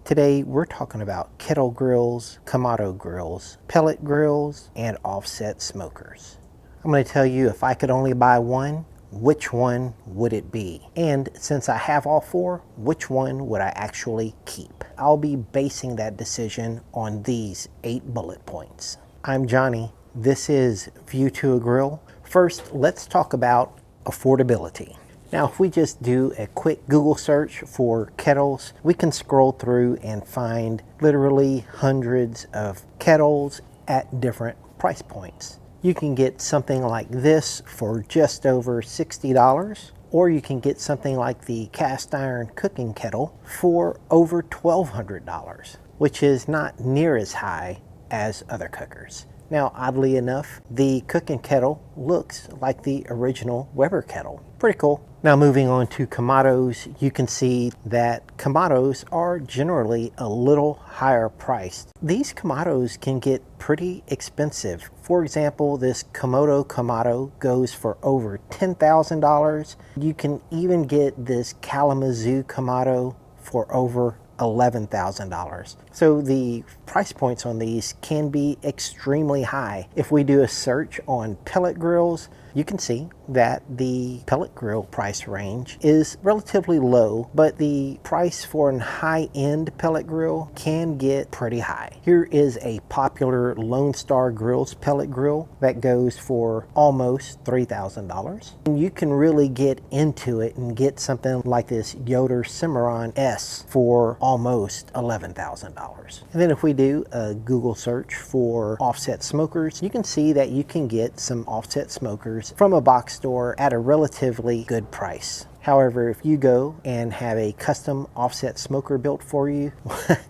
Today we're talking about kettle grills, Kamado grills, pellet grills, and offset smokers. I'm going to tell you, if I could only buy one, which one would it be? And since I have all four, which one would I actually keep? I'll be basing that decision on these 8 bullet points. I'm Johnny. This is View to a Grill. First, let's talk about affordability. Now, if we just do a quick Google search for kettles, we can scroll through and find literally hundreds of kettles at different price points. You can get something like this for just over $60, or you can get something like the cast iron cooking kettle for over $1,200, which is not near as high as other cookers. Now, oddly enough, the cooking kettle looks like the original Weber kettle. Pretty cool. Now, moving on to Kamados, you can see that Kamados are generally a little higher priced. These Kamados can get pretty expensive. For example, this Komodo Kamado goes for over $10,000. You can even get this Kalamazoo Kamado for over $11,000. So the price points on these can be extremely high. If we do a search on pellet grills, you can see that the pellet grill price range is relatively low, but the price for a high-end pellet grill can get pretty high. Here is a popular Lone Star Grills pellet grill that goes for almost $3,000. And you can really get into it and get something like this Yoder Cimarron S for almost $11,000. And then if we do a Google search for offset smokers, you can see that you can get some offset smokers from a box store at a relatively good price. However, if you go and have a custom offset smoker built for you,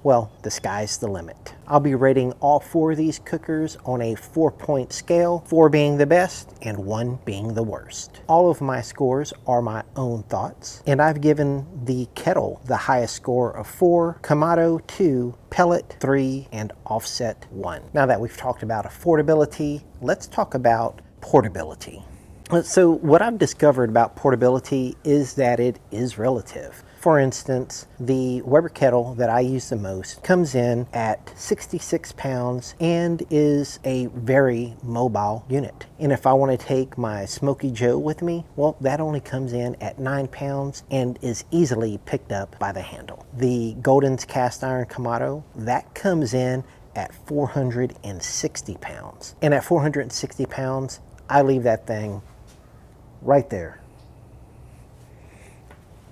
well, the sky's the limit. I'll be rating all 4 of these cookers on a 4-point scale, 4 being the best and 1 being the worst. All of my scores are my own thoughts, and I've given the kettle the highest score of 4, Kamado 2, pellet 3, and offset 1. Now that we've talked about affordability, let's talk about portability. So what I've discovered about portability is that it is relative. For instance, the Weber kettle that I use the most comes in at 66 pounds and is a very mobile unit. And if I want to take my Smoky Joe with me, well, that only comes in at 9 pounds and is easily picked up by the handle. The Golden's cast iron Kamado, that comes in at 460 pounds. And at 460 pounds, I leave that thing right there.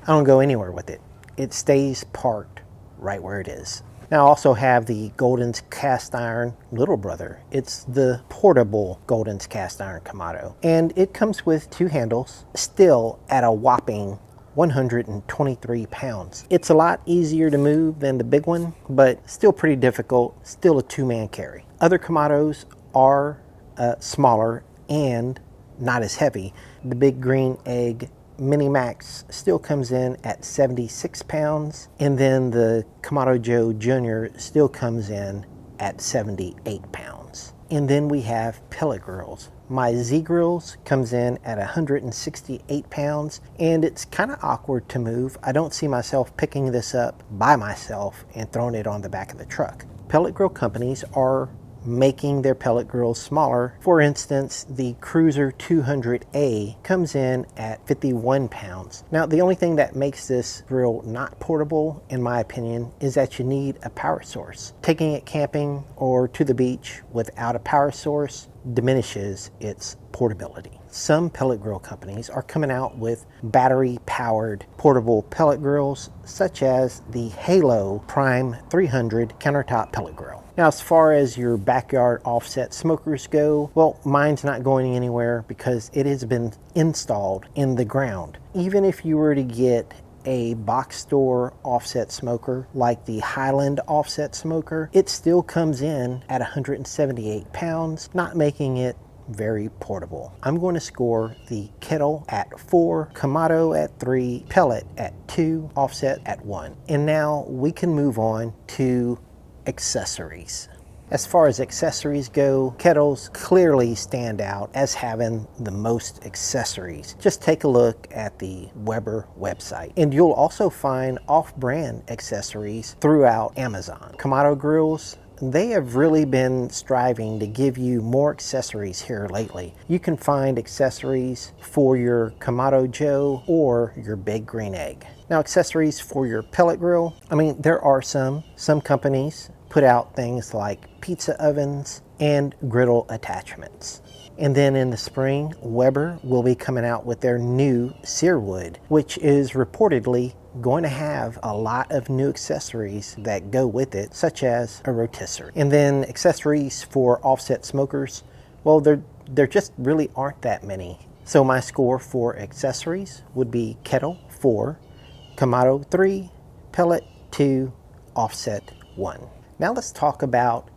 I don't go anywhere with it. It stays parked right where it is. Now I also have the Golden's cast iron little brother. It's the portable Golden's cast iron Kamado. And it comes with 2 handles, still at a whopping 123 pounds. It's a lot easier to move than the big one, but still pretty difficult, still a 2-man carry. Other Kamados are smaller and not as heavy. The Big Green Egg Mini Max still comes in at 76 pounds, and then the Kamado Joe Jr. still comes in at 78 pounds. And then we have pellet grills. My Z Grills comes in at 168 pounds, and it's kind of awkward to move. I don't see myself picking this up by myself and throwing it on the back of the truck. Pellet grill companies are making their pellet grills smaller. For instance, the Cruiser 200A comes in at 51 pounds. Now, the only thing that makes this grill not portable, in my opinion, is that you need a power source. Taking it camping or to the beach without a power source diminishes its portability. Some pellet grill companies are coming out with battery-powered portable pellet grills, such as the Halo Prime 300 countertop pellet grill. Now, as far as your backyard offset smokers go, well, mine's not going anywhere because it has been installed in the ground. Even if you were to get a box store offset smoker like the Highland offset smoker, it still comes in at 178 pounds, not making it very portable. I'm going to score the kettle at 4, Kamado at 3, pellet at 2, offset at 1. And now we can move on to accessories. As far as accessories go, kettles clearly stand out as having the most accessories. Just take a look at the Weber website. And you'll also find off-brand accessories throughout Amazon. Kamado grills, they have really been striving to give you more accessories here lately. You can find accessories for your Kamado Joe or your Big Green Egg. Now, accessories for your pellet grill, I mean, there are some companies put out things like pizza ovens and griddle attachments. And then in the spring, Weber will be coming out with their new Searwood, which is reportedly going to have a lot of new accessories that go with it, such as a rotisserie. And then accessories for offset smokers, well, there just really aren't that many. So my score for accessories would be kettle 4, Kamado 3, pellet 2, offset 1. Now let's talk about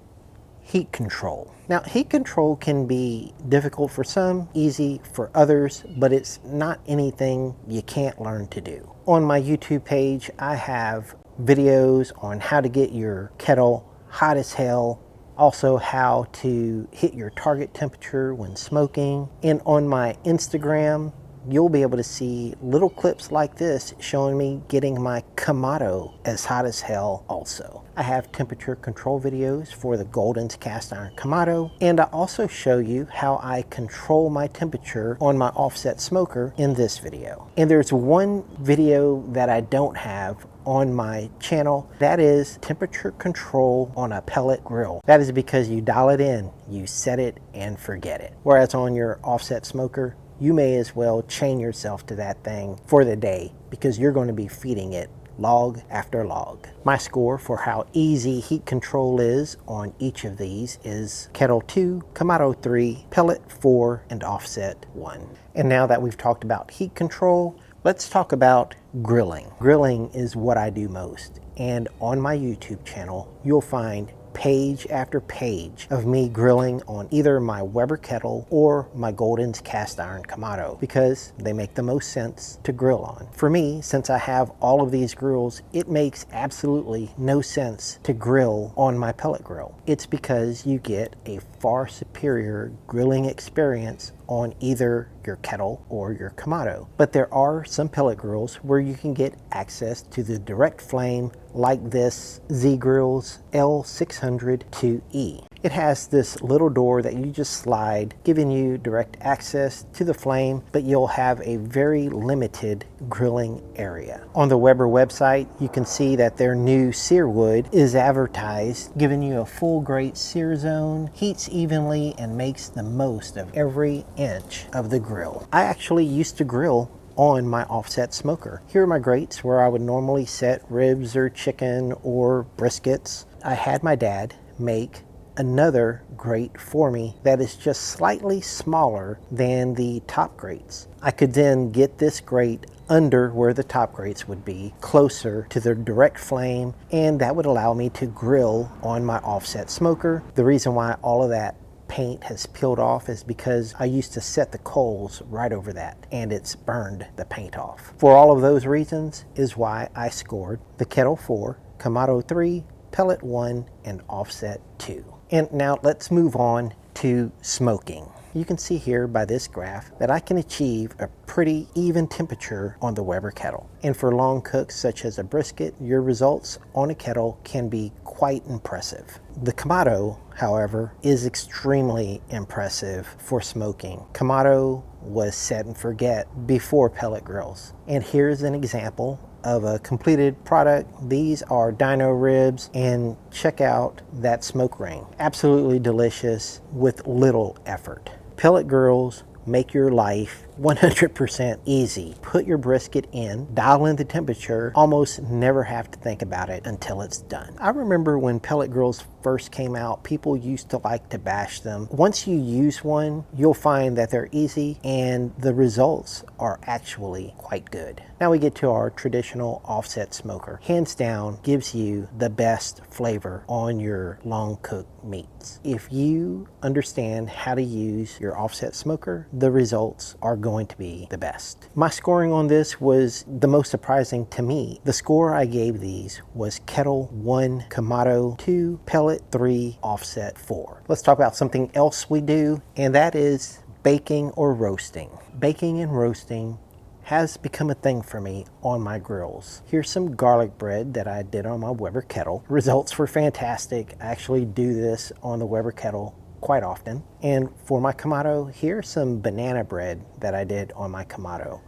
heat control. Now, heat control can be difficult for some, easy for others, but it's not anything you can't learn to do. On my YouTube page, I have videos on how to get your kettle hot as hell, also how to hit your target temperature when smoking. And on my Instagram, you'll be able to see little clips like this showing me getting my Kamado as hot as hell also. I have temperature control videos for the Golden's cast iron Kamado, and I also show you how I control my temperature on my offset smoker in this video. And there's one video that I don't have on my channel, that is temperature control on a pellet grill. That is because you dial it in, you set it and forget it. Whereas on your offset smoker, you may as well chain yourself to that thing for the day because you're going to be feeding it log after log. My score for how easy heat control is on each of these is kettle 2, Kamado 3, pellet 4, and offset 1. And now that we've talked about heat control, let's talk about grilling. Grilling is what I do most. And on my YouTube channel, you'll find page after page of me grilling on either my Weber kettle or my Golden's cast iron Kamado because they make the most sense to grill on. For me, since I have all of these grills, it makes absolutely no sense to grill on my pellet grill. It's because you get a far superior grilling experience on either your kettle or your Kamado. But there are some pellet grills where you can get access to the direct flame like this Z Grill's L602E. It has this little door that you just slide, giving you direct access to the flame, but you'll have a very limited grilling area. On the Weber website, you can see that their new Searwood is advertised, giving you a full grate sear zone, heats evenly, and makes the most of every inch of the grill. I actually used to grill on my offset smoker. Here are my grates where I would normally set ribs or chicken or briskets. I had my dad make another grate for me that is just slightly smaller than the top grates. I could then get this grate under where the top grates would be, closer to the direct flame, and that would allow me to grill on my offset smoker. The reason why all of that paint has peeled off is because I used to set the coals right over that and it's burned the paint off. For all of those reasons is why I scored the kettle 4, Kamado 3, pellet 1, and offset 2. And now let's move on to smoking. You can see here by this graph that I can achieve a pretty even temperature on the Weber kettle. And for long cooks such as a brisket, your results on a kettle can be quite impressive. The Kamado, however, is extremely impressive for smoking. Kamado was set and forget before pellet grills. And here's an example of a completed product. These are dino ribs, and check out that smoke ring. Absolutely delicious with little effort. Pellet grills make your life 100% easy. Put your brisket in, dial in the temperature, almost never have to think about it until it's done. I remember when pellet grills first came out, people used to like to bash them. Once you use one, you'll find that they're easy and the results are actually quite good. Now we get to our traditional offset smoker. Hands down, gives you the best flavor on your long cooked meats. If you understand how to use your offset smoker, the results are going to be the best. My scoring on this was the most surprising to me. The score I gave these was kettle 1, Kamado 2, pellet 3, offset 4. Let's talk about something else we do, and that is baking or roasting. Baking and roasting has become a thing for me on my grills. Here's some garlic bread that I did on my Weber kettle. Results were fantastic. I actually do this on the Weber kettle quite often. And for my Kamado, here's some banana bread that I did on my Kamado.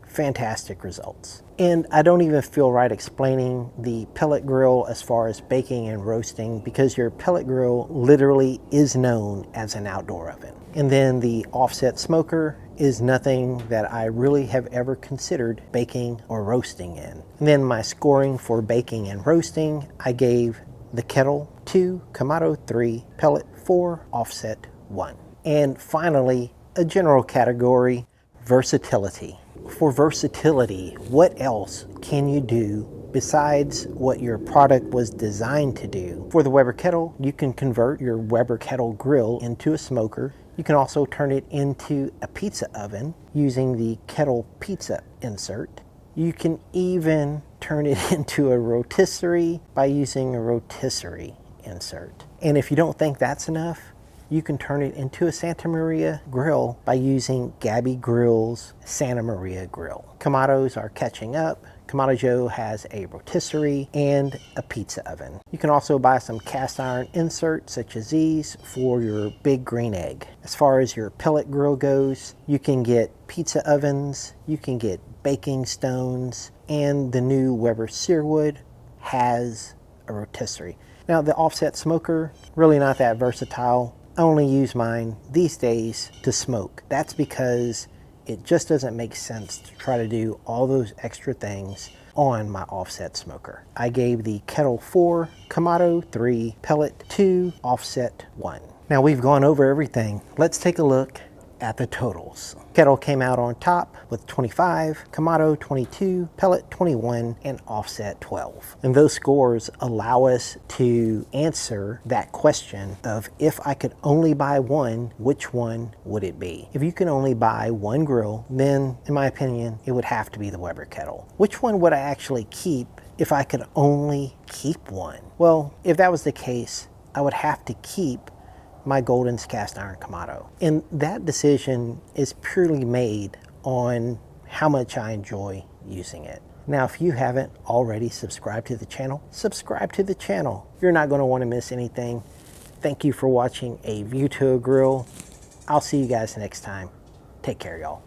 Fantastic results. And I don't even feel right explaining the pellet grill as far as baking and roasting, because your pellet grill literally is known as an outdoor oven. And then the offset smoker is nothing that I really have ever considered baking or roasting in. And then my scoring for baking and roasting, I gave the kettle 2, Kamado 3, pellet 4, offset 1. And finally, a general category, versatility. For versatility, what else can you do besides what your product was designed to do? For the Weber kettle, you can convert your Weber kettle grill into a smoker. You can also turn it into a pizza oven using the kettle pizza insert. You can even turn it into a rotisserie by using a rotisserie insert. And if you don't think that's enough, you can turn it into a Santa Maria grill by using Gabby Grill's Santa Maria grill. Kamados are catching up. Kamado Joe has a rotisserie and a pizza oven. You can also buy some cast iron inserts such as these for your big green egg. As far as your pellet grill goes, you can get pizza ovens, you can get baking stones, and the new Weber Searwood has a rotisserie. Now the offset smoker, really not that versatile. I only use mine these days to smoke. That's because it just doesn't make sense to try to do all those extra things on my offset smoker. I gave the kettle 4, Kamado 3, pellet 2, offset 1. Now we've gone over everything. Let's take a look at the totals. Kettle came out on top with 25, Kamado 22, pellet 21, and offset 12. And those scores allow us to answer that question of, if I could only buy one, which one would it be? If you can only buy one grill, then in my opinion, it would have to be the Weber kettle. Which one would I actually keep if I could only keep one? Well, if that was the case, I would have to keep my Golden's cast iron Kamado. And that decision is purely made on how much I enjoy using it. Now, if you haven't already subscribed to the channel, subscribe to the channel. You're not going to want to miss anything. Thank you for watching A View to a Grill. I'll see you guys next time. Take care, y'all.